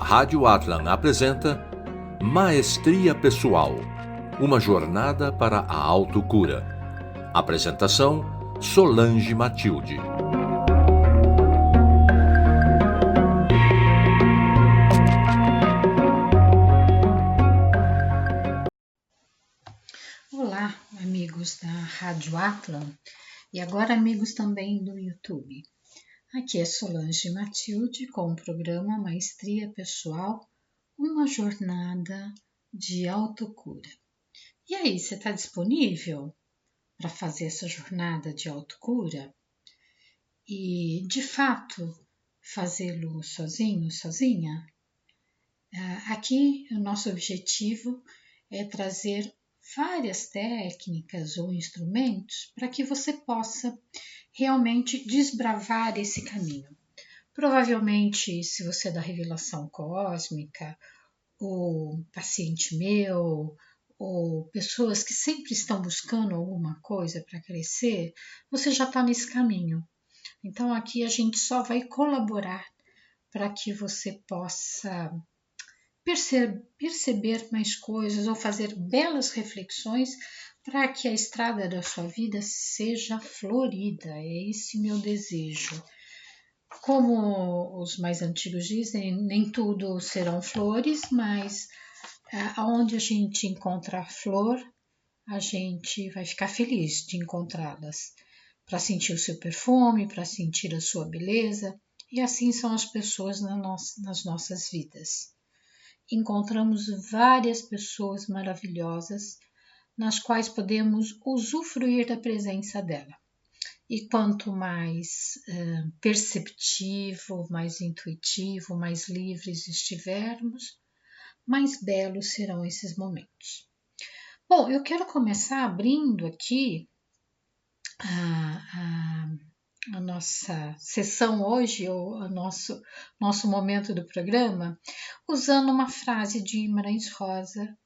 Rádio Atlan apresenta Maestria Pessoal, uma jornada para a autocura. Apresentação: Solange Matilde. Olá, amigos da Rádio Atlan e agora amigos também do YouTube. Aqui é Solange Matilde com o programa Maestria Pessoal, uma jornada de autocura. E aí, você está disponível para fazer essa jornada de autocura? E, de fato, fazê-lo sozinho, sozinha? Aqui, o nosso objetivo é trazer várias técnicas ou instrumentos para que você possa realmente desbravar esse caminho. Provavelmente, se você é da revelação cósmica, ou paciente meu, ou pessoas que sempre estão buscando alguma coisa para crescer, você já está nesse caminho. Então, aqui a gente só vai colaborar para que você possa perceber mais coisas ou fazer belas reflexões para que a estrada da sua vida seja florida. É esse meu desejo. Como os mais antigos dizem, nem tudo serão flores, mas aonde a gente encontra a flor, a gente vai ficar feliz de encontrá-las, para sentir o seu perfume, para sentir a sua beleza, e assim são as pessoas nas nossas vidas. Encontramos várias pessoas maravilhosas nas quais podemos usufruir da presença dela. E quanto mais perceptivo, mais intuitivo, mais livres estivermos, mais belos serão esses momentos. Bom, eu quero começar abrindo aqui a nossa sessão hoje, ou o nosso momento do programa, usando uma frase de Guimarães Rosa,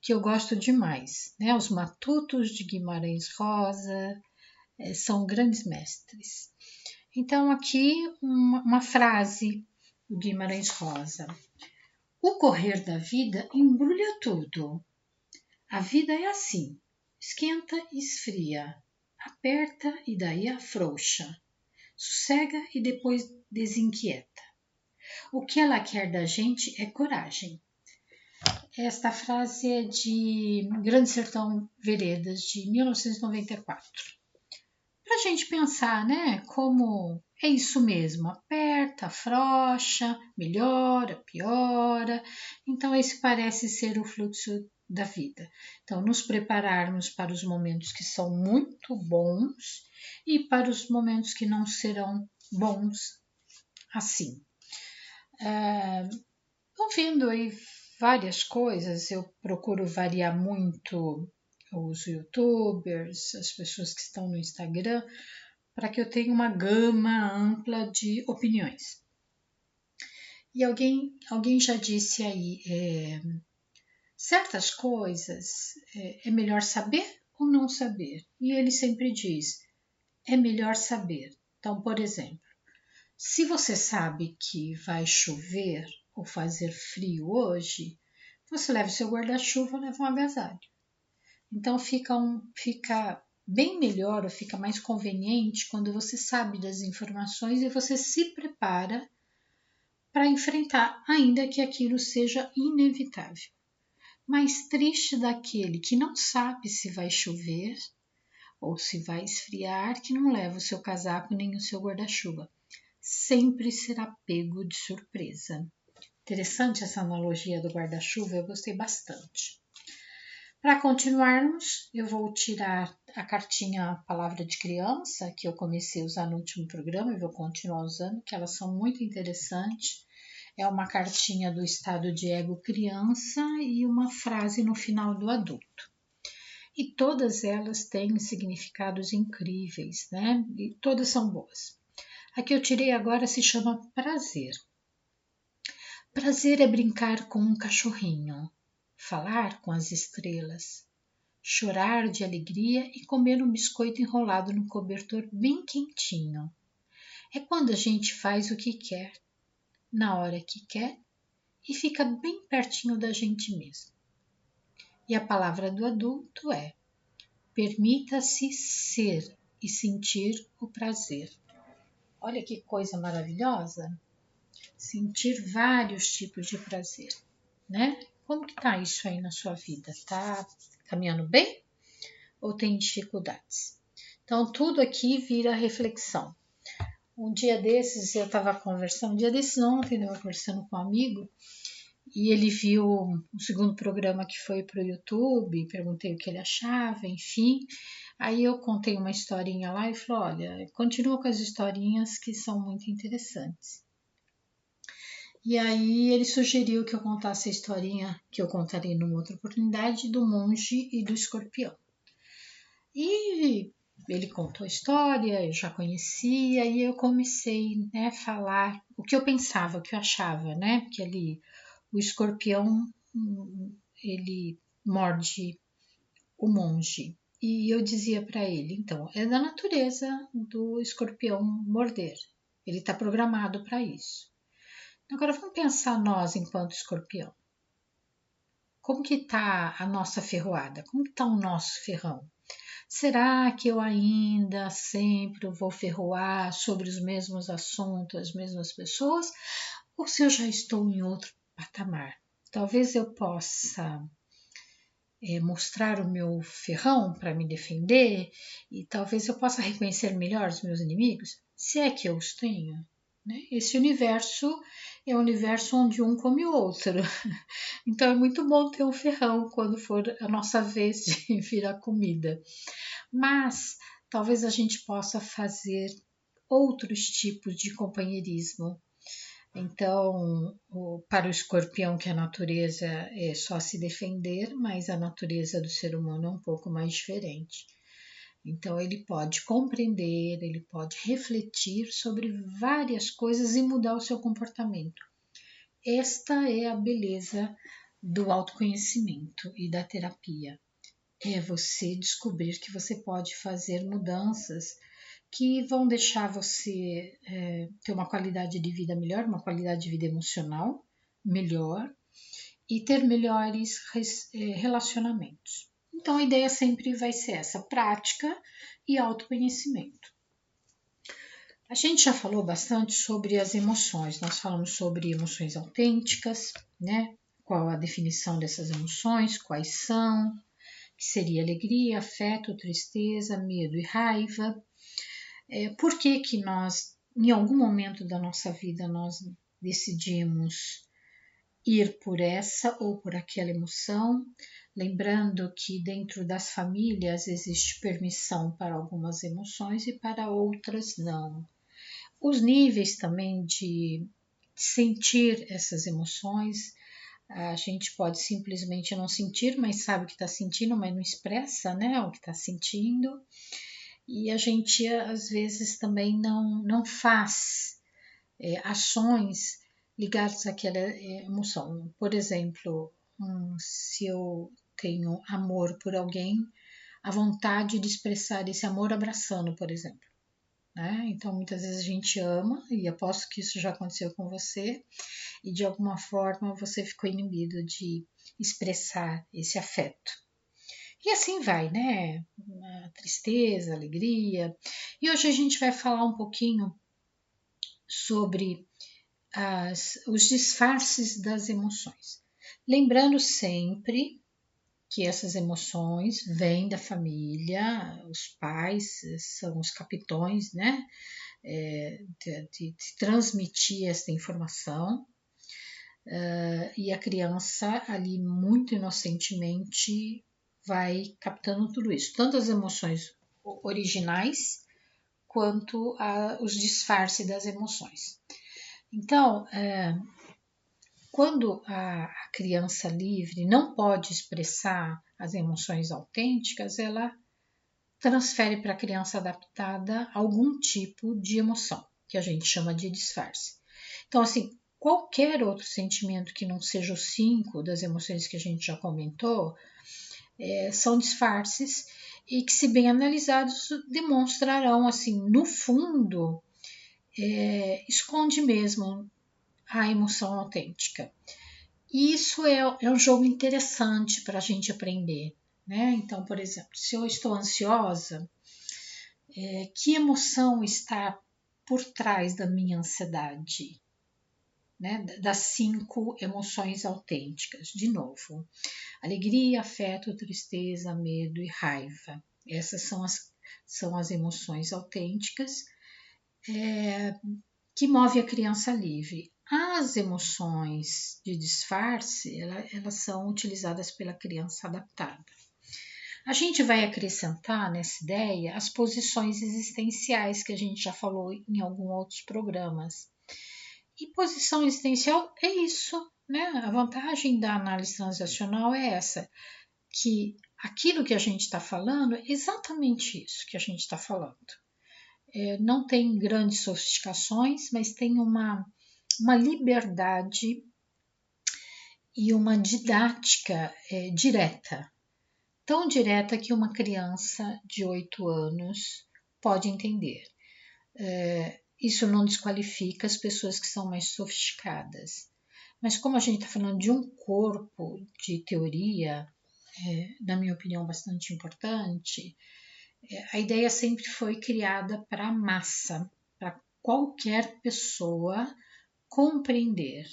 que eu gosto demais, né? Os matutos de Guimarães Rosa são grandes mestres. Então, aqui uma frase do Guimarães Rosa. O correr da vida embrulha tudo. A vida é assim, esquenta e esfria, aperta e daí afrouxa, sossega e depois desinquieta. O que ela quer da gente é coragem. Esta frase é de Grande Sertão Veredas, de 1994. Para a gente pensar, né, como é isso mesmo, aperta, afrouxa, melhora, piora. Então esse parece ser o fluxo da vida. Então nos prepararmos para os momentos que são muito bons e para os momentos que não serão bons assim. Ouvindo aí várias coisas, eu procuro variar muito os youtubers, as pessoas que estão no Instagram, para que eu tenha uma gama ampla de opiniões. E alguém já disse aí, certas coisas é melhor saber ou não saber? E ele sempre diz, é melhor saber. Então, por exemplo, se você sabe que vai chover ou fazer frio hoje, você leva o seu guarda-chuva, leva um agasalho. Então fica bem melhor ou fica mais conveniente quando você sabe das informações e você se prepara para enfrentar, ainda que aquilo seja inevitável. Mais triste daquele que não sabe se vai chover ou se vai esfriar, que não leva o seu casaco nem o seu guarda-chuva. Sempre será pego de surpresa. Interessante essa analogia do guarda-chuva, eu gostei bastante. Para continuarmos, eu vou tirar a cartinha Palavra de Criança, que eu comecei a usar no último programa e vou continuar usando, que elas são muito interessantes. É uma cartinha do estado de ego criança e uma frase no final do adulto. E todas elas têm significados incríveis, né? E todas são boas. A que eu tirei agora se chama prazer. Prazer é brincar com um cachorrinho, falar com as estrelas, chorar de alegria e comer um biscoito enrolado no cobertor bem quentinho. É quando a gente faz o que quer, na hora que quer e fica bem pertinho da gente mesmo. E a palavra do adulto é: permita-se ser e sentir o prazer. Olha que coisa maravilhosa! Sentir vários tipos de prazer, né? Como que tá isso aí na sua vida? Tá caminhando bem ou tem dificuldades? Então, tudo aqui vira reflexão. Um dia desses eu estava conversando, ontem eu estava conversando com um amigo e ele viu o segundo programa que foi para o YouTube, perguntei o que ele achava, enfim. Aí eu contei uma historinha lá e falei: olha, continua com as historinhas que são muito interessantes. E aí ele sugeriu que eu contasse a historinha que eu contarei numa outra oportunidade do monge e do escorpião. E ele contou a história, eu já conhecia, e eu comecei, né, a falar o que eu pensava, o que eu achava, né? Porque ali o escorpião, ele morde o monge. E eu dizia para ele, então, é da natureza do escorpião morder. Ele está programado para isso. Agora vamos pensar nós enquanto escorpião. Como que está a nossa ferroada? Como que está o nosso ferrão? Será que eu ainda sempre vou ferroar sobre os mesmos assuntos, as mesmas pessoas? Ou se eu já estou em outro patamar? Talvez eu possa mostrar o meu ferrão para me defender e talvez eu possa reconhecer melhor os meus inimigos, se é que eu os tenho. Né? Esse universo é um universo onde um come o outro. Então é muito bom ter um ferrão quando for a nossa vez de virar comida. Mas talvez a gente possa fazer outros tipos de companheirismo. Então, para o escorpião, que a natureza é só se defender, mas a natureza do ser humano é um pouco mais diferente. Então, ele pode compreender, ele pode refletir sobre várias coisas e mudar o seu comportamento. Esta é a beleza do autoconhecimento e da terapia. É você descobrir que você pode fazer mudanças que vão deixar você ter uma qualidade de vida melhor, uma qualidade de vida emocional melhor e ter melhores relacionamentos. Então a ideia sempre vai ser essa, prática e autoconhecimento. A gente já falou bastante sobre as emoções, nós falamos sobre emoções autênticas, né? Qual a definição dessas emoções, quais são, que seria alegria, afeto, tristeza, medo e raiva. Por que que nós, em algum momento da nossa vida, nós decidimos ir por essa ou por aquela emoção? Lembrando que dentro das famílias existe permissão para algumas emoções e para outras não. Os níveis também de sentir essas emoções, a gente pode simplesmente não sentir, mas sabe o que está sentindo, mas não expressa, né, o que está sentindo. E a gente, às vezes, também não faz ações ligadas àquela emoção. Por exemplo, se eu tenho amor por alguém, a vontade de expressar esse amor abraçando, por exemplo. Né? Então, muitas vezes a gente ama, e aposto que isso já aconteceu com você, e de alguma forma você ficou inibido de expressar esse afeto. E assim vai, né? A tristeza, a alegria. E hoje a gente vai falar um pouquinho sobre os disfarces das emoções. Lembrando sempre que essas emoções vêm da família, os pais são os capitões, né? De transmitir essa informação. E a criança ali muito inocentemente vai captando tudo isso, tanto as emoções originais quanto os disfarces das emoções. Então, quando a criança livre não pode expressar as emoções autênticas, ela transfere para a criança adaptada algum tipo de emoção, que a gente chama de disfarce. Então, assim, qualquer outro sentimento que não seja os 5 das emoções que a gente já comentou, são disfarces e que, se bem analisados, demonstrarão, assim, no fundo, esconde mesmo a emoção autêntica. E isso é um jogo interessante para a gente aprender, né? Então, por exemplo, se eu estou ansiosa, que emoção está por trás da minha ansiedade? Né? Das 5 emoções autênticas. De novo, alegria, afeto, tristeza, medo e raiva. Essas são as emoções autênticas que movem a criança livre. As emoções de disfarce, elas são utilizadas pela criança adaptada. A gente vai acrescentar nessa ideia as posições existenciais que a gente já falou em alguns outros programas. E posição existencial é isso, né? A vantagem da análise transacional é essa, que aquilo que a gente está falando é exatamente isso que a gente está falando. Não tem grandes sofisticações, mas tem uma liberdade e uma didática direta. Tão direta que uma criança de 8 anos pode entender. Isso não desqualifica as pessoas que são mais sofisticadas. Mas como a gente está falando de um corpo de teoria, na minha opinião, bastante importante, a ideia sempre foi criada para a massa, para qualquer pessoa compreender.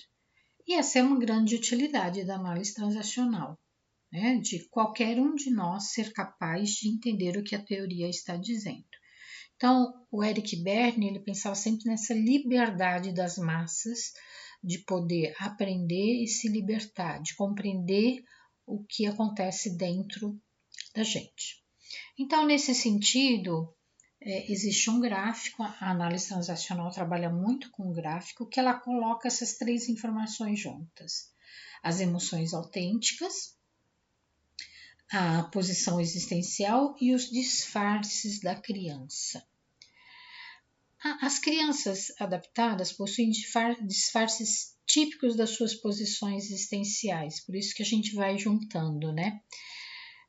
E essa é uma grande utilidade da análise transacional, né? De qualquer um de nós ser capaz de entender o que a teoria está dizendo. Então, o Eric Berne, ele pensava sempre nessa liberdade das massas de poder aprender e se libertar, de compreender o que acontece dentro da gente. Então, nesse sentido, existe um gráfico, a análise transacional trabalha muito com o gráfico, que ela coloca essas 3 informações juntas. As emoções autênticas, a posição existencial e os disfarces da criança. As crianças adaptadas possuem disfarces típicos das suas posições existenciais, por isso que a gente vai juntando, né?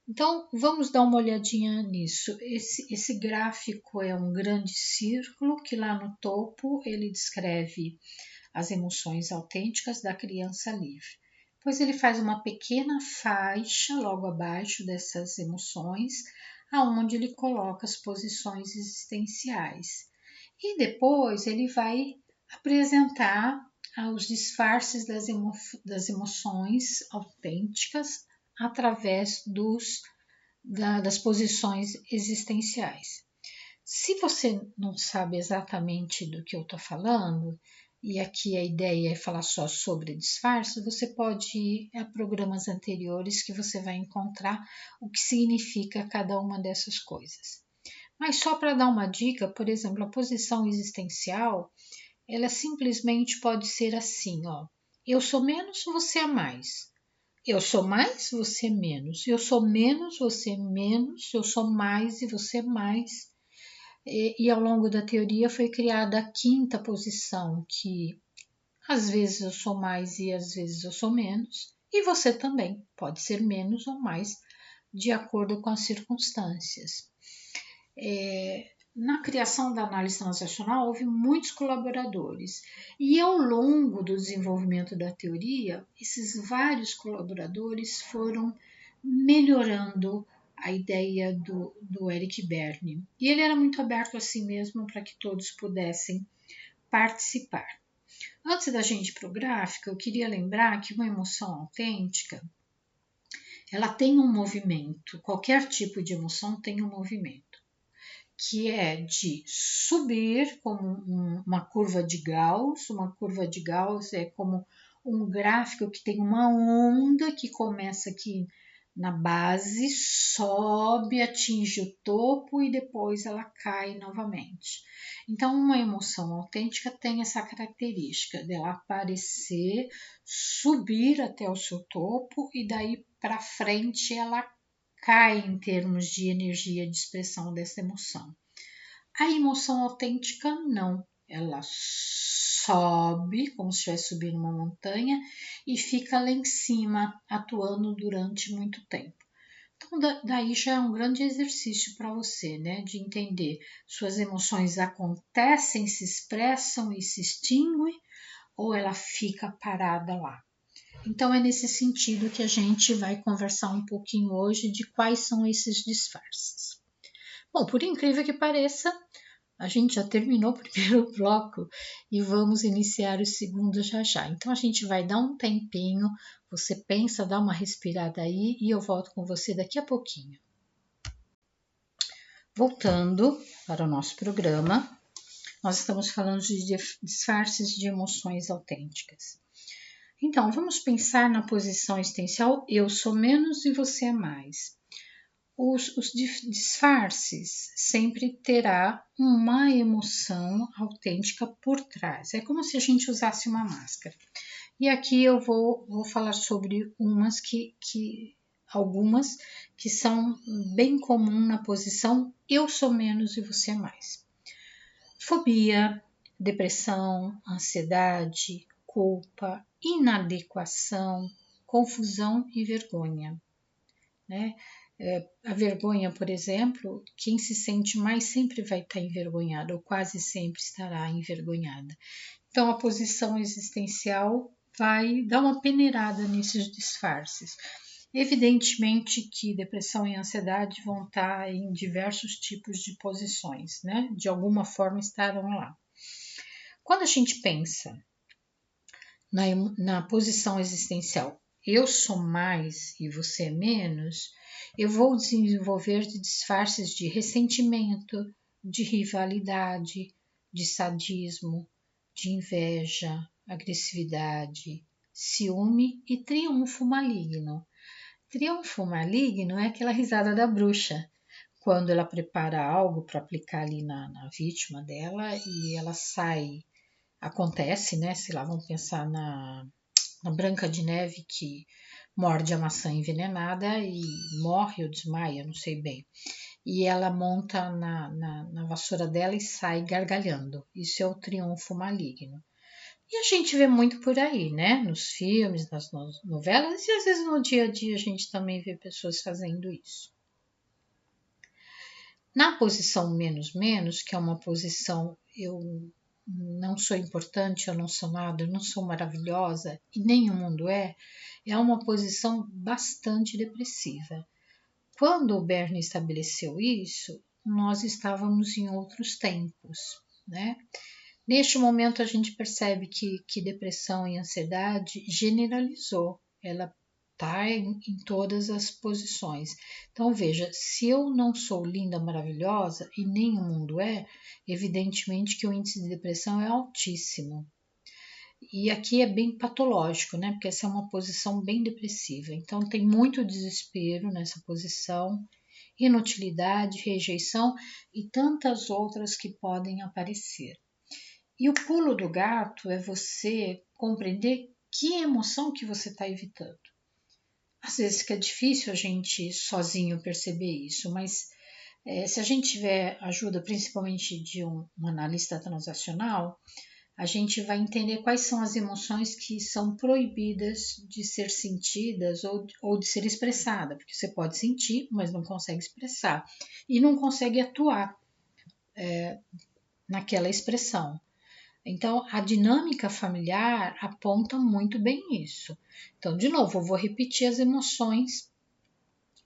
Então, vamos dar uma olhadinha nisso. Esse gráfico é um grande círculo que lá no topo ele descreve as emoções autênticas da criança livre. Depois ele faz uma pequena faixa logo abaixo dessas emoções, aonde ele coloca as posições existenciais. E depois ele vai apresentar os disfarces das emoções autênticas através das posições existenciais. Se você não sabe exatamente do que eu estou falando, e aqui a ideia é falar só sobre disfarce, você pode ir a programas anteriores que você vai encontrar o que significa cada uma dessas coisas. Mas só para dar uma dica, por exemplo, a posição existencial, ela simplesmente pode ser assim, ó. Eu sou menos, você é mais. Eu sou mais, você é menos. Eu sou menos, você é menos. Eu sou mais e você é mais. E ao longo da teoria foi criada a 5ª posição, que às vezes eu sou mais e às vezes eu sou menos. E você também pode ser menos ou mais, de acordo com as circunstâncias. Na criação da análise transacional houve muitos colaboradores e ao longo do desenvolvimento da teoria, esses vários colaboradores foram melhorando a ideia do Eric Berne. E ele era muito aberto assim mesmo para que todos pudessem participar. Antes da gente ir para o gráfico, eu queria lembrar que uma emoção autêntica, ela tem um movimento, qualquer tipo de emoção tem um movimento, que é de subir como uma curva de Gauss. Uma curva de Gauss é como um gráfico que tem uma onda que começa aqui na base, sobe, atinge o topo e depois ela cai novamente. Então, uma emoção autêntica tem essa característica dela aparecer, subir até o seu topo e daí para frente ela cai em termos de energia de expressão dessa emoção. A emoção autêntica não, ela sobe como se estivesse subindo uma montanha e fica lá em cima atuando durante muito tempo. Então daí já é um grande exercício para você, né, de entender suas emoções acontecem, se expressam e se extinguem ou ela fica parada lá. Então é nesse sentido que a gente vai conversar um pouquinho hoje de quais são esses disfarces. Bom, por incrível que pareça, a gente já terminou o primeiro bloco e vamos iniciar o segundo já já. Então a gente vai dar um tempinho, você pensa, dá uma respirada aí e eu volto com você daqui a pouquinho. Voltando para o nosso programa, nós estamos falando de disfarces de emoções autênticas. Então, vamos pensar na posição existencial eu sou menos e você é mais. Os disfarces sempre terá uma emoção autêntica por trás. É como se a gente usasse uma máscara. E aqui eu vou falar sobre algumas que são bem comuns na posição eu sou menos e você é mais. Fobia, depressão, ansiedade, culpa, inadequação, confusão e vergonha, né? A vergonha, por exemplo, quem se sente mais sempre vai estar envergonhado, ou quase sempre estará envergonhada. Então, a posição existencial vai dar uma peneirada nesses disfarces. Evidentemente que depressão e ansiedade vão estar em diversos tipos de posições, né? De alguma forma estarão lá. Quando a gente pensa na posição existencial, eu sou mais e você é menos, eu vou desenvolver disfarces de ressentimento, de rivalidade, de sadismo, de inveja, agressividade, ciúme e triunfo maligno. Triunfo maligno é aquela risada da bruxa, quando ela prepara algo para aplicar ali na vítima dela e ela sai. Acontece, né? Se lá vamos pensar na Branca de Neve que morde a maçã envenenada e morre ou desmaia, não sei bem. E ela monta na vassoura dela e sai gargalhando. Isso é o triunfo maligno. E a gente vê muito por aí, né? Nos filmes, nas novelas e às vezes no dia a dia a gente também vê pessoas fazendo isso. Na posição menos menos, que é uma posição eu não sou importante, eu não sou nada, eu não sou maravilhosa e nem o mundo é uma posição bastante depressiva. Quando o Bernie estabeleceu isso, nós estávamos em outros tempos, né? Neste momento a gente percebe que depressão e ansiedade generalizou, ela está em todas as posições. Então veja, se eu não sou linda, maravilhosa e nem o mundo é, evidentemente que o índice de depressão é altíssimo. E aqui é bem patológico, né? Porque essa é uma posição bem depressiva. Então tem muito desespero nessa posição, inutilidade, rejeição e tantas outras que podem aparecer. E o pulo do gato é você compreender que emoção que você está evitando. Às vezes que é difícil a gente sozinho perceber isso, mas se a gente tiver ajuda principalmente de um analista transacional, a gente vai entender quais são as emoções que são proibidas de ser sentidas ou de ser expressada, porque você pode sentir, mas não consegue expressar e não consegue atuar naquela expressão. Então, a dinâmica familiar aponta muito bem isso. Então, de novo, eu vou repetir as emoções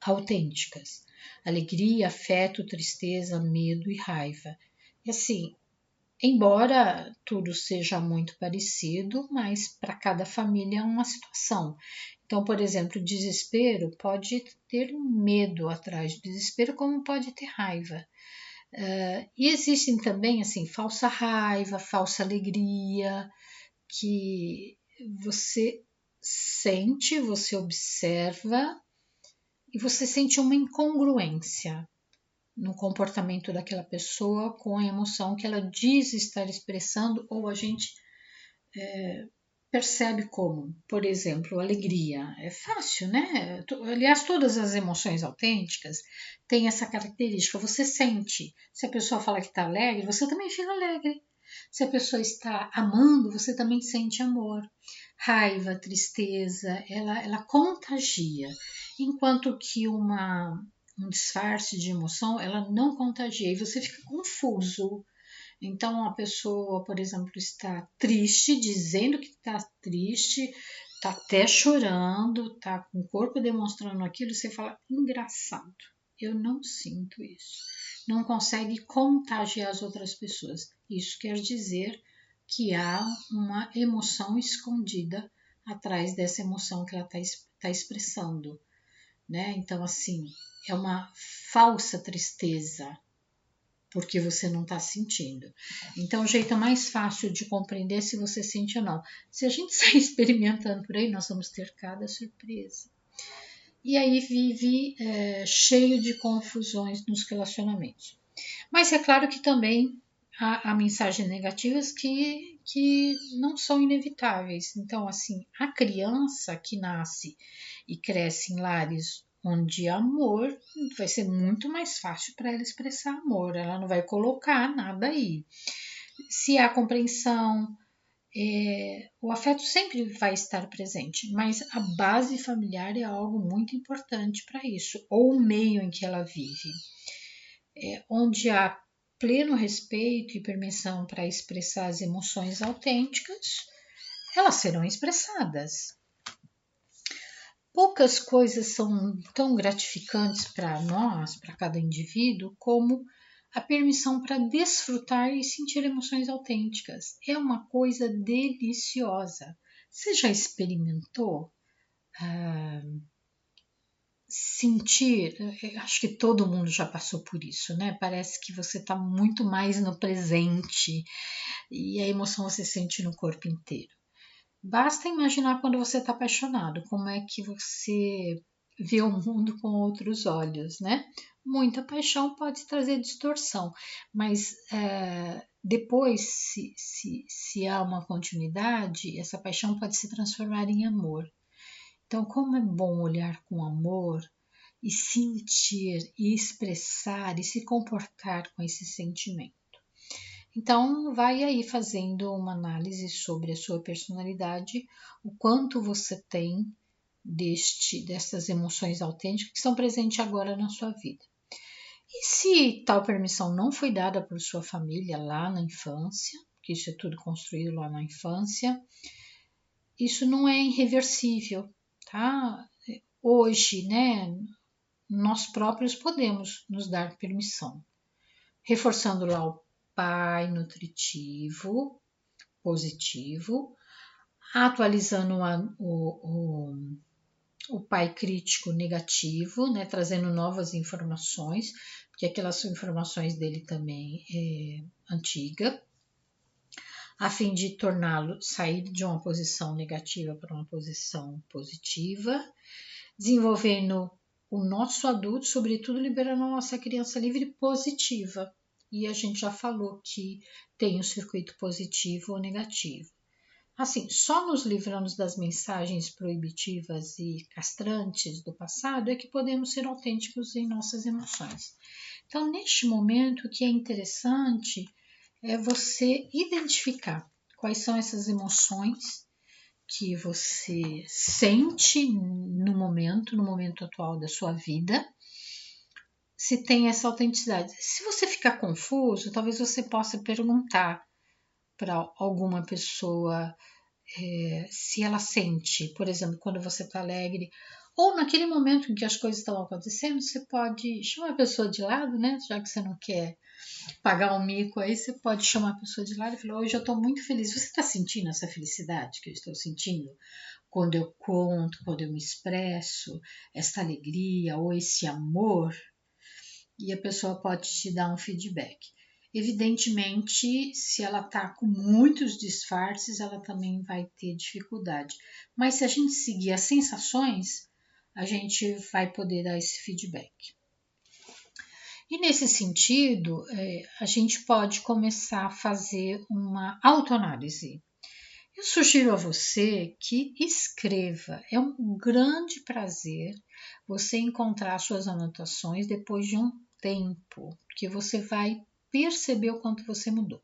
autênticas: alegria, afeto, tristeza, medo e raiva. E assim, embora tudo seja muito parecido, mas para cada família é uma situação. Então, por exemplo, desespero pode ter medo atrás do desespero, como pode ter raiva. E existem também, assim, falsa raiva, falsa alegria, que você sente, você observa e você sente uma incongruência no comportamento daquela pessoa com a emoção que ela diz estar expressando ou a gente percebe como, por exemplo, alegria. É fácil, né? Aliás, todas as emoções autênticas têm essa característica. Você sente. Se a pessoa fala que está alegre, você também fica alegre. Se a pessoa está amando, você também sente amor. Raiva, tristeza, ela contagia. Enquanto que um disfarce de emoção, ela não contagia. E você fica confuso. Então, a pessoa, por exemplo, está triste, dizendo que está triste, tá até chorando, tá com o corpo demonstrando aquilo, você fala, engraçado, eu não sinto isso. Não consegue contagiar as outras pessoas. Isso quer dizer que há uma emoção escondida atrás dessa emoção que ela está expressando, né? Então, assim, é uma falsa tristeza, porque você não está sentindo. Então, o jeito mais fácil de compreender se você sente ou não. Se a gente sair experimentando por aí, nós vamos ter cada surpresa. E aí vive cheio de confusões nos relacionamentos. Mas é claro que também há mensagens negativas que não são inevitáveis. Então, assim, a criança que nasce e cresce em lares onde há amor, vai ser muito mais fácil para ela expressar amor. Ela não vai colocar nada aí. Se há compreensão, o afeto sempre vai estar presente, mas a base familiar é algo muito importante para isso, ou o meio em que ela vive. Onde há pleno respeito e permissão para expressar as emoções autênticas, elas serão expressadas. Poucas coisas são tão gratificantes para nós, para cada indivíduo, como a permissão para desfrutar e sentir emoções autênticas. É uma coisa deliciosa. Você já experimentou sentir? Acho que todo mundo já passou por isso, né? Parece que você está muito mais no presente e a emoção você sente no corpo inteiro. Basta imaginar quando você está apaixonado, como é que você vê o mundo com outros olhos, né? Muita paixão pode trazer distorção, mas depois, se há uma continuidade, essa paixão pode se transformar em amor. Então, como é bom olhar com amor e sentir e expressar e se comportar com esse sentimento. Então, vai aí fazendo uma análise sobre a sua personalidade, o quanto você tem dessas emoções autênticas que estão presentes agora na sua vida. E se tal permissão não foi dada por sua família lá na infância, que isso é tudo construído lá na infância, isso não é irreversível, tá? Hoje, né, nós próprios podemos nos dar permissão, reforçando lá o pai nutritivo, positivo, atualizando o pai crítico negativo, né, trazendo novas informações, porque aquelas informações dele também é antiga, a fim de torná-lo sair de uma posição negativa para uma posição positiva, desenvolvendo o nosso adulto, sobretudo liberando a nossa criança livre positiva. E a gente já falou que tem o circuito positivo ou negativo. Assim, só nos livrando das mensagens proibitivas e castrantes do passado é que podemos ser autênticos em nossas emoções. Então, neste momento, o que é interessante é você identificar quais são essas emoções que você sente no momento atual da sua vida, se tem essa autenticidade. Se você ficar confuso, talvez você possa perguntar para alguma pessoa se ela sente, por exemplo, quando você está alegre, ou naquele momento em que as coisas estão acontecendo, você pode chamar a pessoa de lado, né? Já que você não quer pagar um mico aí, você pode chamar a pessoa de lado e falar, hoje eu estou muito feliz. Você está sentindo essa felicidade que eu estou sentindo? Quando eu conto, quando eu me expresso, essa alegria ou esse amor? E a pessoa pode te dar um feedback. Evidentemente, se ela está com muitos disfarces, ela também vai ter dificuldade. Mas se a gente seguir as sensações, a gente vai poder dar esse feedback. E nesse sentido, a gente pode começar a fazer uma autoanálise. Eu sugiro a você que escreva. É um grande prazer você encontrar suas anotações depois de um tempo, porque você vai perceber o quanto você mudou.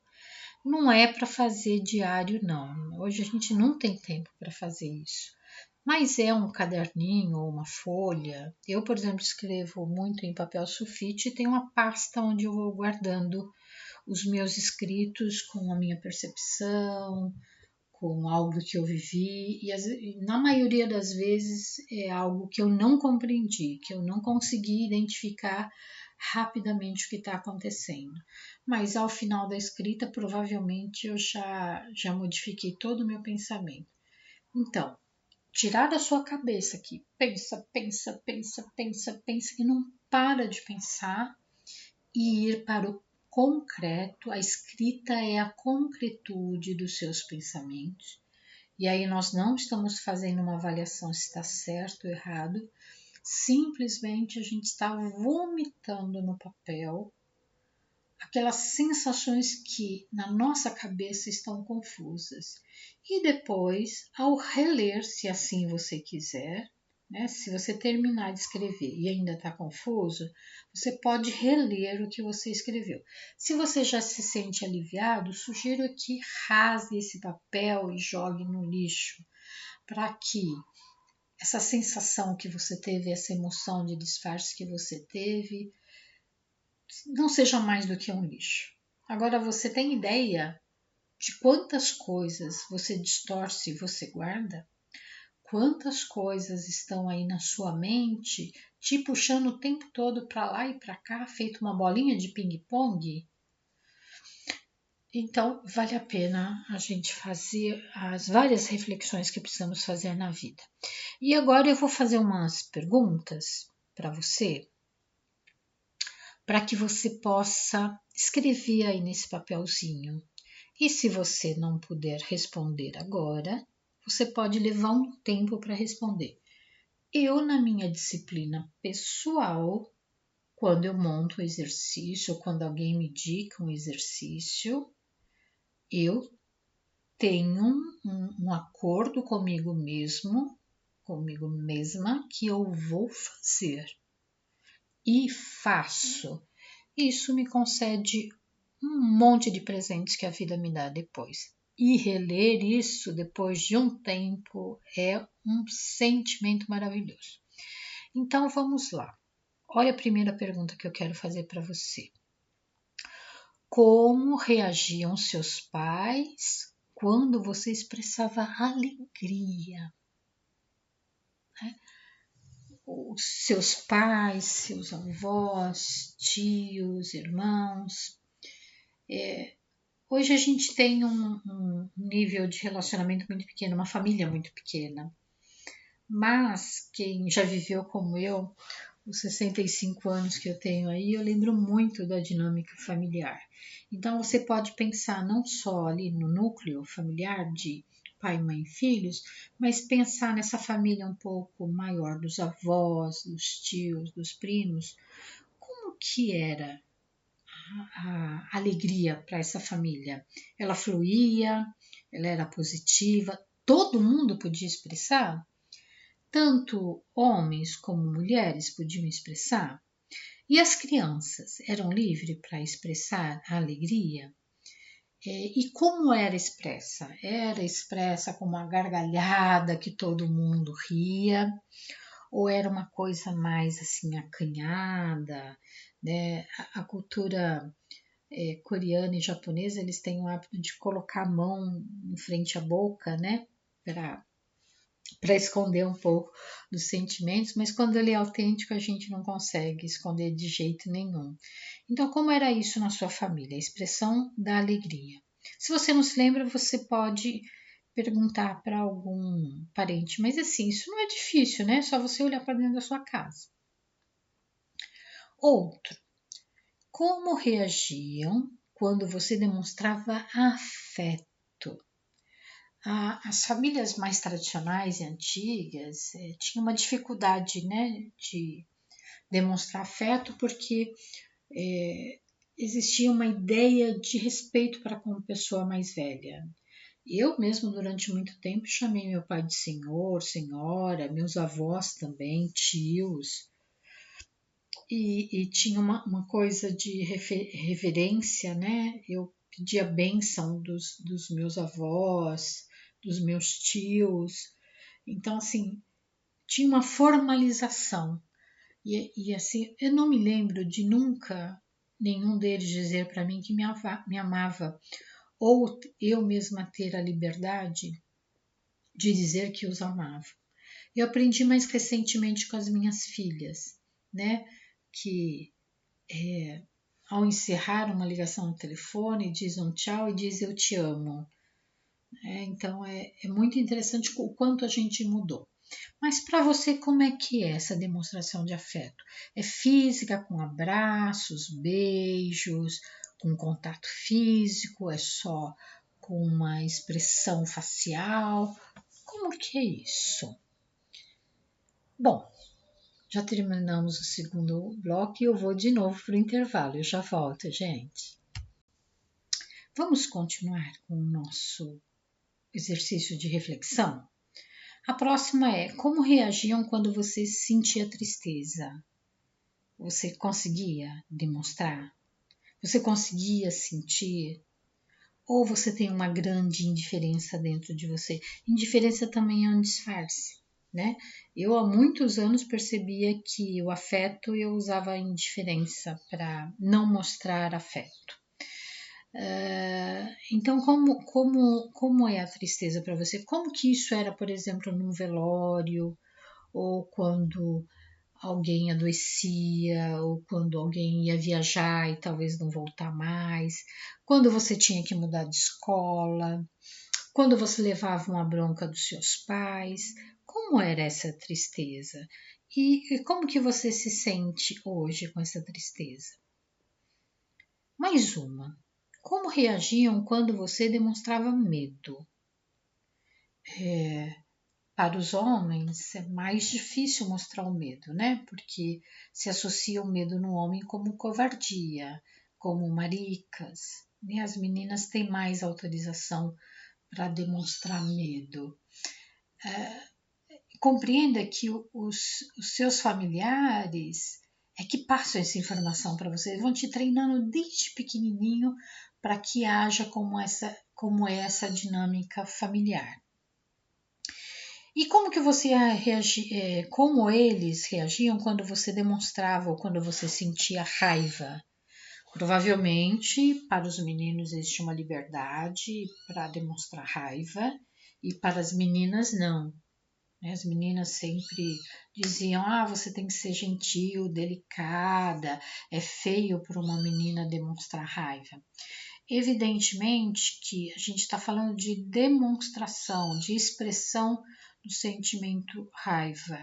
Não é para fazer diário, não. Hoje a gente não tem tempo para fazer isso. Mas é um caderninho ou uma folha. Eu, por exemplo, escrevo muito em papel sulfite e tenho uma pasta onde eu vou guardando os meus escritos com a minha percepção, com algo que eu vivi e na maioria das vezes é algo que eu não compreendi, que eu não consegui identificar rapidamente o que está acontecendo. Mas ao final da escrita, provavelmente eu já modifiquei todo o meu pensamento. Então, tirar da sua cabeça que pensa e não para de pensar e ir para o concreto. A escrita é a concretude dos seus pensamentos. E aí nós não estamos fazendo uma avaliação se está certo ou errado, simplesmente a gente está vomitando no papel aquelas sensações que na nossa cabeça estão confusas. E depois, ao reler, se assim você quiser, né, se você terminar de escrever e ainda está confuso, você pode reler o que você escreveu. Se você já se sente aliviado, sugiro que rasgue esse papel e jogue no lixo, para que essa sensação que você teve, essa emoção de disfarce que você teve, não seja mais do que um lixo. Agora, você tem ideia de quantas coisas você distorce e você guarda? Quantas coisas estão aí na sua mente, te puxando o tempo todo para lá e para cá, feito uma bolinha de ping-pong? Então, vale a pena a gente fazer as várias reflexões que precisamos fazer na vida. E agora eu vou fazer umas perguntas para você, para que você possa escrever aí nesse papelzinho. E se você não puder responder agora, você pode levar um tempo para responder. Eu, na minha disciplina pessoal, quando eu monto o exercício, ou quando alguém me indica um exercício, eu tenho um acordo comigo mesmo, comigo mesma, que eu vou fazer. E faço. Isso me concede um monte de presentes que a vida me dá depois. E reler isso depois de um tempo é um sentimento maravilhoso. Então vamos lá. Olha a primeira pergunta que eu quero fazer para você. Como reagiam seus pais quando você expressava alegria? Os seus pais, seus avós, tios, irmãos. Hoje a gente tem um nível de relacionamento muito pequeno, uma família muito pequena. Mas quem já viveu como eu, os 65 anos que eu tenho aí, eu lembro muito da dinâmica familiar. Então você pode pensar não só ali no núcleo familiar de pai, mãe e filhos, mas pensar nessa família um pouco maior, dos avós, dos tios, dos primos. Como que era a alegria para essa família? Ela fluía, ela era positiva, todo mundo podia expressar? Tanto homens como mulheres podiam expressar? E as crianças eram livres para expressar a alegria? E como era expressa? Era expressa com uma gargalhada que todo mundo ria? Ou era uma coisa mais assim acanhada, né? A cultura coreana e japonesa, eles têm o hábito de colocar a mão em frente à boca, né? Para esconder um pouco dos sentimentos, mas quando ele é autêntico, a gente não consegue esconder de jeito nenhum. Então, como era isso na sua família? A expressão da alegria. Se você não se lembra, você pode perguntar para algum parente, mas assim, isso não é difícil, né? É só você olhar para dentro da sua casa. Outro, como reagiam quando você demonstrava afeto? As famílias mais tradicionais e antigas tinham uma dificuldade, né, de demonstrar afeto porque existia uma ideia de respeito para com a pessoa mais velha. Eu mesmo, durante muito tempo, chamei meu pai de senhor, senhora, meus avós também, tios, e tinha uma coisa de reverência, né? Eu pedia bênção dos meus avós, dos meus tios. Então, assim, tinha uma formalização. E assim, eu não me lembro de nunca nenhum deles dizer para mim que me amava ou eu mesma ter a liberdade de dizer que os amava. Eu aprendi mais recentemente com as minhas filhas, né? Que ao encerrar uma ligação no telefone, diz um tchau e diz eu te amo. Então é muito interessante o quanto a gente mudou. Mas para você, como é que é essa demonstração de afeto? É física, com abraços, beijos, com contato físico? É só com uma expressão facial? Como que é isso? Bom, já terminamos o segundo bloco e eu vou de novo para o intervalo. Eu já volto, gente. Vamos continuar com o nosso exercício de reflexão? A próxima é: como reagiam quando você sentia tristeza? Você conseguia demonstrar? Você conseguia sentir? Ou você tem uma grande indiferença dentro de você? Indiferença também é um disfarce, né? Eu há muitos anos percebia que o afeto eu usava a indiferença para não mostrar afeto. Então, como é a tristeza para você? Como que isso era, por exemplo, num velório, ou quando alguém adoecia, ou quando alguém ia viajar e talvez não voltar mais, quando você tinha que mudar de escola, quando você levava uma bronca dos seus pais? Como era essa tristeza? E como que você se sente hoje com essa tristeza? Mais uma. Como reagiam quando você demonstrava medo? Para os homens é mais difícil mostrar o medo, né? Porque se associa o medo no homem como covardia, como maricas. Né? As meninas têm mais autorização para demonstrar medo. Compreenda que os seus familiares é que passam essa informação para você. Eles vão te treinando desde pequenininho para que haja como é essa dinâmica familiar. E como que você como eles reagiam quando você demonstrava ou quando você sentia raiva? Provavelmente, para os meninos existe uma liberdade para demonstrar raiva e para as meninas não. As meninas sempre diziam: você tem que ser gentil, delicada, é feio para uma menina demonstrar raiva. Evidentemente que a gente está falando de demonstração, de expressão do sentimento raiva.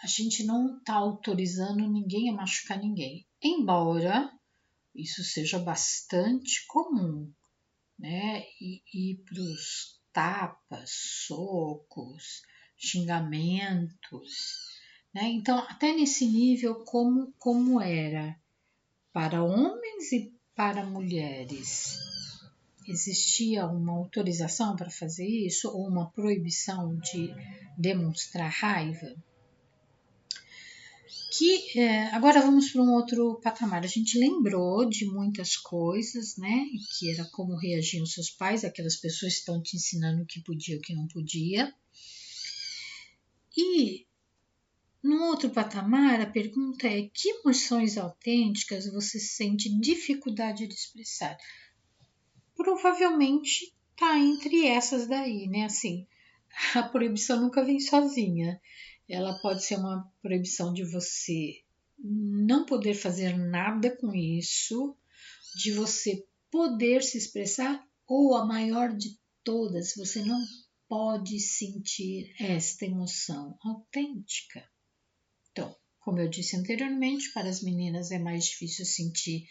A gente não está autorizando ninguém a machucar ninguém, embora isso seja bastante comum, né? E para os tapas, socos, xingamentos, né? Então, até nesse nível, como era para homens e para mulheres? Existia uma autorização para fazer isso ou uma proibição de demonstrar raiva? Agora vamos para um outro patamar. A gente lembrou de muitas coisas, né? Que era como reagiam seus pais, aquelas pessoas que estão te ensinando o que podia e o que não podia. E no outro patamar, a pergunta é: que emoções autênticas você sente dificuldade de expressar? Provavelmente tá entre essas daí, né? Assim, a proibição nunca vem sozinha. Ela pode ser uma proibição de você não poder fazer nada com isso, de você poder se expressar, ou a maior de todas, você não pode sentir esta emoção autêntica. Então, como eu disse anteriormente, para as meninas é mais difícil sentir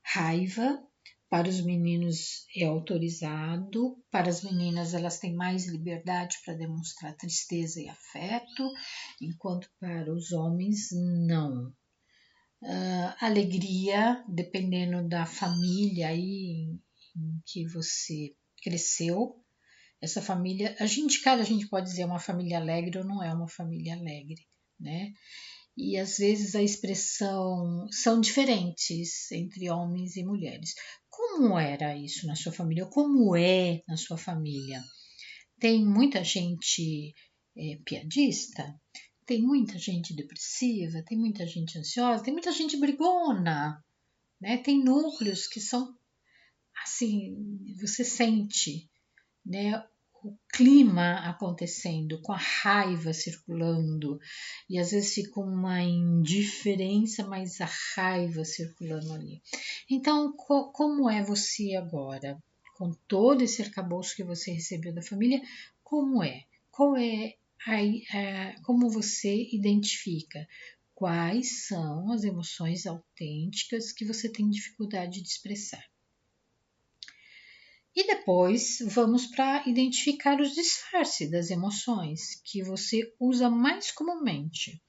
raiva, para os meninos é autorizado, para as meninas elas têm mais liberdade para demonstrar tristeza e afeto, enquanto para os homens não. Alegria, dependendo da família aí em que você cresceu, essa família, a gente pode dizer uma família alegre ou não é uma família alegre, né? E às vezes a expressão são diferentes entre homens e mulheres. Como era isso na sua família? Como é na sua família? Tem muita gente piadista? Tem muita gente depressiva? Tem muita gente ansiosa? Tem muita gente brigona? Né? Tem núcleos que são assim, você sente, né, o clima acontecendo, com a raiva circulando, e às vezes fica uma indiferença, mas a raiva circulando ali. Então, como é você agora? Com todo esse arcabouço que você recebeu da família, como é? Qual é como você identifica? Quais são as emoções autênticas que você tem dificuldade de expressar? E depois vamos para identificar os disfarces das emoções que você usa mais comumente.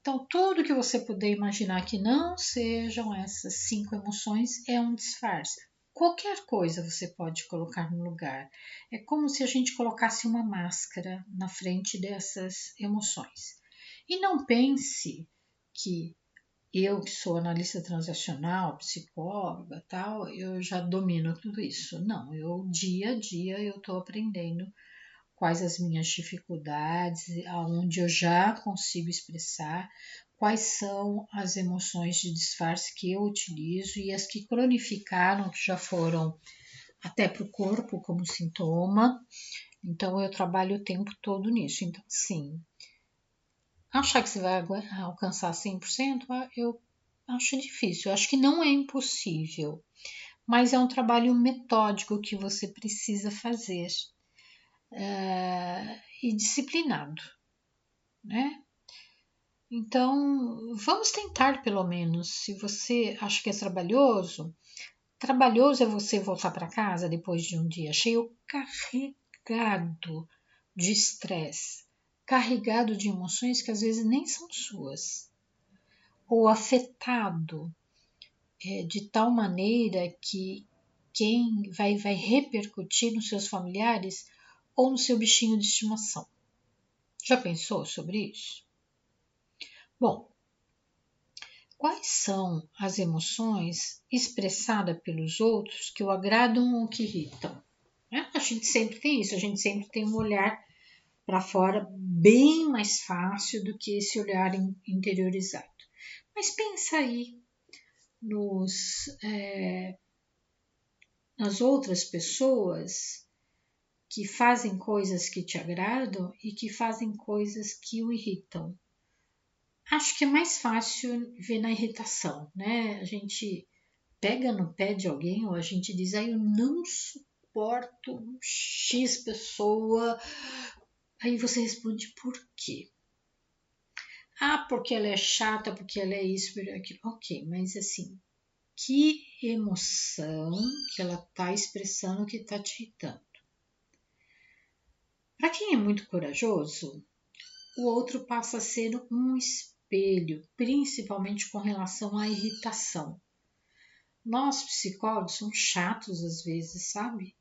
Então, tudo que você puder imaginar que não sejam essas 5 emoções é um disfarce. Qualquer coisa você pode colocar no lugar. É como se a gente colocasse uma máscara na frente dessas emoções. E não pense que eu, que sou analista transacional, psicóloga, tal, eu já domino tudo isso. Não, eu dia a dia eu estou aprendendo quais as minhas dificuldades, aonde eu já consigo expressar, quais são as emoções de disfarce que eu utilizo e as que cronificaram, que já foram até para o corpo como sintoma. Então eu trabalho o tempo todo nisso. Então, sim, achar que você vai alcançar 100%, eu acho difícil. Eu acho que não é impossível, mas é um trabalho metódico que você precisa fazer e disciplinado, né? Então, vamos tentar pelo menos. Se você acha que é trabalhoso é você voltar para casa depois de um dia cheio, carregado de estresse, carregado de emoções que às vezes nem são suas, ou afetado de tal maneira que quem vai repercutir nos seus familiares ou no seu bichinho de estimação. Já pensou sobre isso? Bom, quais são as emoções expressadas pelos outros que o agradam ou que irritam? A gente sempre tem isso, a gente sempre tem um olhar para fora bem mais fácil do que esse olhar interiorizado. Mas pensa aí nas outras pessoas que fazem coisas que te agradam e que fazem coisas que o irritam. Acho que é mais fácil ver na irritação, né? A gente pega no pé de alguém ou a gente diz, eu não suporto X pessoa. Aí você responde, por quê? Porque ela é chata, porque ela é isso, porque aquilo. Ok, mas assim, que emoção que ela está expressando que está te irritando? Para quem é muito corajoso, o outro passa a ser um espelho, principalmente com relação à irritação. Nós, psicólogos, somos chatos às vezes, sabe?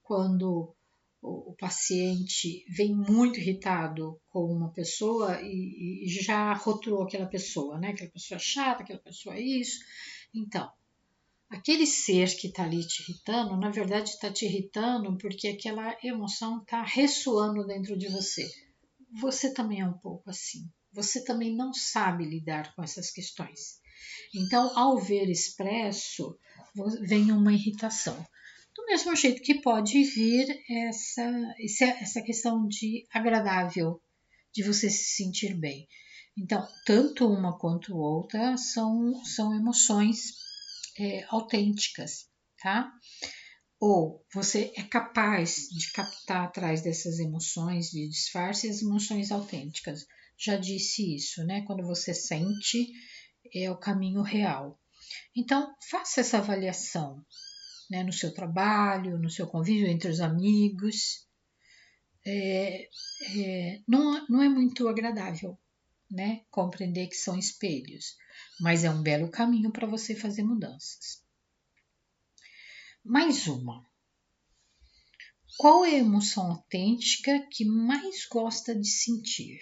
Quando o paciente vem muito irritado com uma pessoa e já rotulou aquela pessoa, né? Aquela pessoa chata, aquela pessoa isso. Então, aquele ser que está ali te irritando, na verdade está te irritando porque aquela emoção está ressoando dentro de você. Você também é um pouco assim. Você também não sabe lidar com essas questões. Então, ao ver expresso, vem uma irritação. Do mesmo jeito que pode vir essa questão de agradável, de você se sentir bem. Então, tanto uma quanto outra são emoções autênticas, tá? Ou você é capaz de captar atrás dessas emoções de disfarce as emoções autênticas. Já disse isso, né? Quando você sente, é o caminho real. Então, faça essa avaliação, né, no seu trabalho, no seu convívio entre os amigos. Não é muito agradável, né, compreender que são espelhos, mas é um belo caminho para você fazer mudanças. Mais uma. Qual é a emoção autêntica que mais gosta de sentir?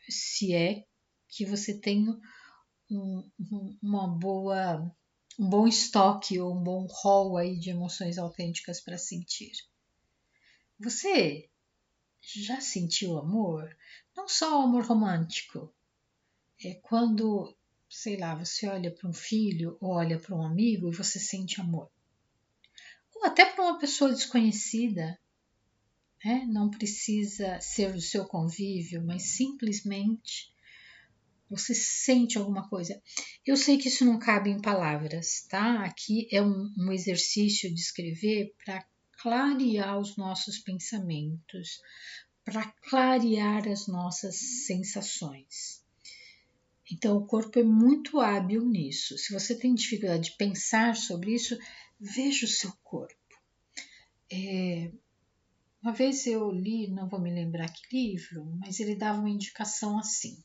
Se é que você tem um bom estoque ou um bom rol aí de emoções autênticas para sentir. Você já sentiu amor? Não só o amor romântico. É quando, sei lá, você olha para um filho ou olha para um amigo e você sente amor. ou até para uma pessoa desconhecida, né? Não precisa ser do seu convívio, mas simplesmente você sente alguma coisa. Eu sei que isso não cabe em palavras, tá? Aqui é um exercício de escrever para clarear os nossos pensamentos, para clarear as nossas sensações. Então, o corpo é muito hábil nisso. Se você tem dificuldade de pensar sobre isso, veja o seu corpo. Uma vez eu li, não vou me lembrar que livro, mas ele dava uma indicação assim.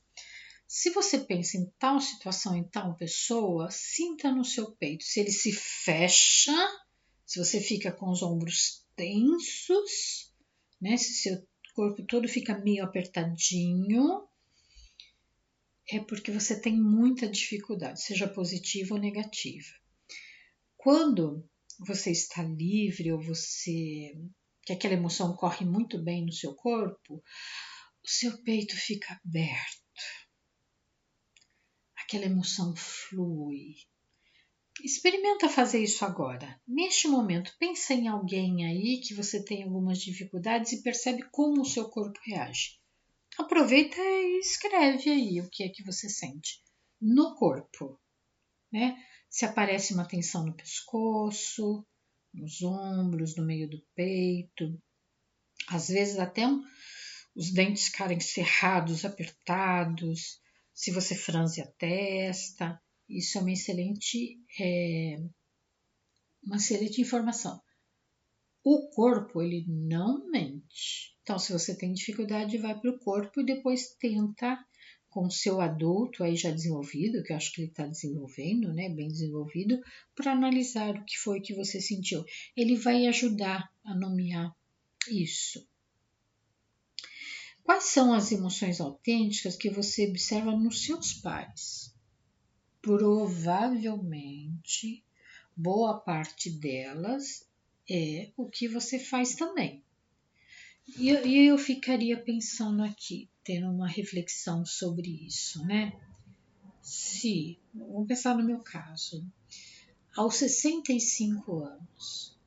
Se você pensa em tal situação, em tal pessoa, sinta no seu peito. Se ele se fecha, se você fica com os ombros tensos, né? Se seu corpo todo fica meio apertadinho, é porque você tem muita dificuldade, seja positiva ou negativa. Quando você está livre ou que aquela emoção corre muito bem no seu corpo, o seu peito fica aberto. Aquela emoção flui. Experimenta fazer isso agora. Neste momento, pensa em alguém aí que você tem algumas dificuldades e percebe como o seu corpo reage. Aproveita e escreve aí o que é que você sente no corpo, né? Se aparece uma tensão no pescoço, nos ombros, no meio do peito, às vezes até os dentes ficarem cerrados, apertados, se você franze a testa, isso é uma excelente informação. O corpo, ele não mente. Então, se você tem dificuldade, vai para o corpo e depois tenta com o seu adulto aí já desenvolvido, que eu acho que ele está desenvolvendo, né, bem desenvolvido, para analisar o que foi que você sentiu. Ele vai ajudar a nomear isso. Quais são as emoções autênticas que você observa nos seus pais? Provavelmente, boa parte delas é o que você faz também. E eu ficaria pensando aqui, tendo uma reflexão sobre isso, né? Vamos pensar no meu caso, aos 65 anos,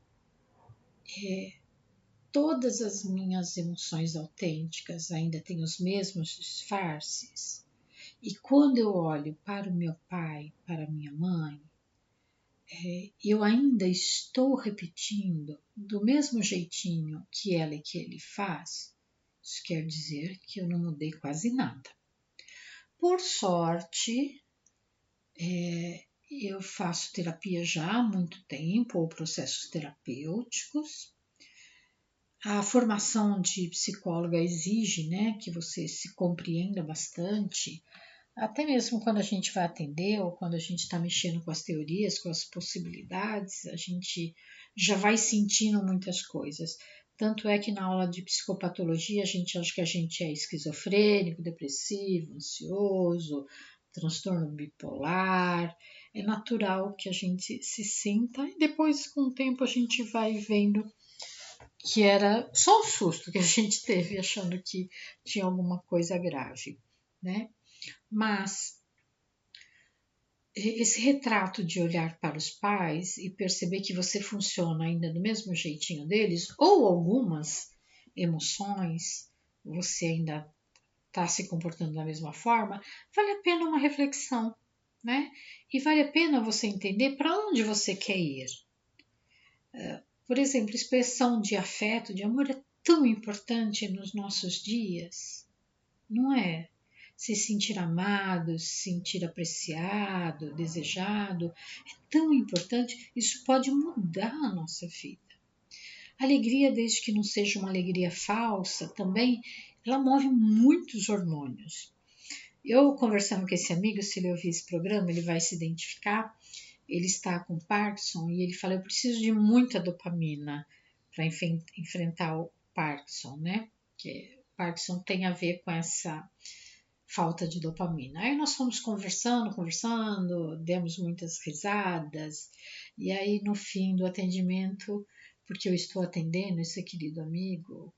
todas as minhas emoções autênticas ainda têm os mesmos disfarces. E quando eu olho para o meu pai, para a minha mãe, eu ainda estou repetindo do mesmo jeitinho que ela e que ele faz. Isso quer dizer que eu não mudei quase nada. Por sorte, eu faço terapia já há muito tempo, ou processos terapêuticos. A formação de psicóloga exige, né, que você se compreenda bastante, até mesmo quando a gente vai atender ou quando a gente está mexendo com as teorias, com as possibilidades, a gente já vai sentindo muitas coisas. Tanto é que na aula de psicopatologia a gente acha que a gente é esquizofrênico, depressivo, ansioso, transtorno bipolar. É natural que a gente se sinta e depois, com o tempo, a gente vai vendo que era só um susto que a gente teve achando que tinha alguma coisa grave, né? Mas esse retrato de olhar para os pais e perceber que você funciona ainda do mesmo jeitinho deles, ou algumas emoções você ainda está se comportando da mesma forma, vale a pena uma reflexão, né? E vale a pena você entender para onde você quer ir. Por exemplo, expressão de afeto, de amor é tão importante nos nossos dias, não é? Se sentir amado, se sentir apreciado, desejado, é tão importante, isso pode mudar a nossa vida. Alegria, desde que não seja uma alegria falsa, também, ela move muitos hormônios. Eu conversando com esse amigo, se ele ouvir esse programa, ele vai se identificar, ele está com Parkinson e ele fala, eu preciso de muita dopamina para enfrentar o Parkinson, né? Que Parkinson tem a ver com essa falta de dopamina. Aí nós fomos conversando, demos muitas risadas, e aí no fim do atendimento, porque eu estou atendendo esse querido amigo,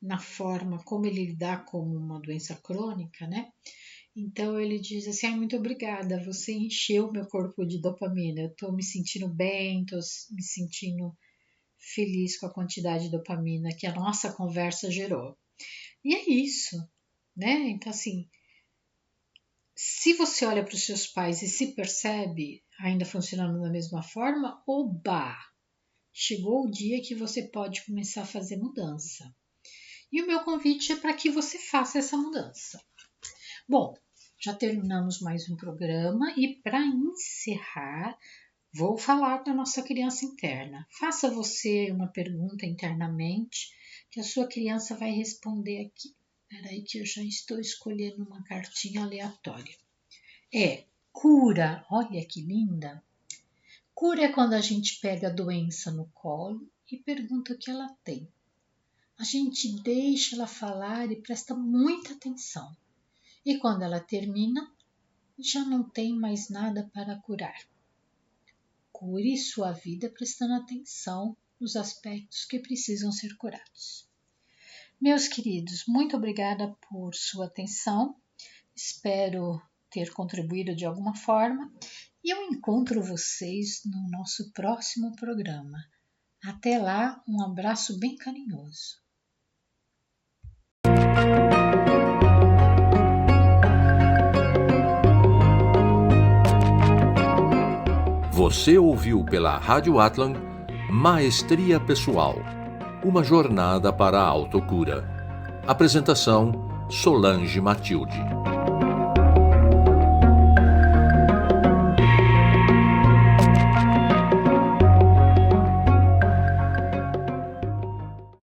na forma como ele lidar com uma doença crônica, né? Então ele diz assim: muito obrigada, você encheu meu corpo de dopamina. Eu tô me sentindo bem, tô me sentindo feliz com a quantidade de dopamina que a nossa conversa gerou. E é isso, né? Então, assim, se você olha para os seus pais e se percebe ainda funcionando da mesma forma, oba! Chegou o dia que você pode começar a fazer mudança. E o meu convite é para que você faça essa mudança. Bom, já terminamos mais um programa e para encerrar, vou falar da nossa criança interna. Faça você uma pergunta internamente que a sua criança vai responder aqui. Espera aí que eu já estou escolhendo uma cartinha aleatória. Cura, olha que linda. Cura é quando a gente pega a doença no colo e pergunta o que ela tem. A gente deixa ela falar e presta muita atenção. E quando ela termina, já não tem mais nada para curar. Cure sua vida prestando atenção nos aspectos que precisam ser curados. Meus queridos, muito obrigada por sua atenção. Espero ter contribuído de alguma forma e eu encontro vocês no nosso próximo programa. Até lá, um abraço bem carinhoso. Você ouviu pela Rádio Atlan Maestria Pessoal, uma jornada para a autocura. Apresentação: Solange Matilde.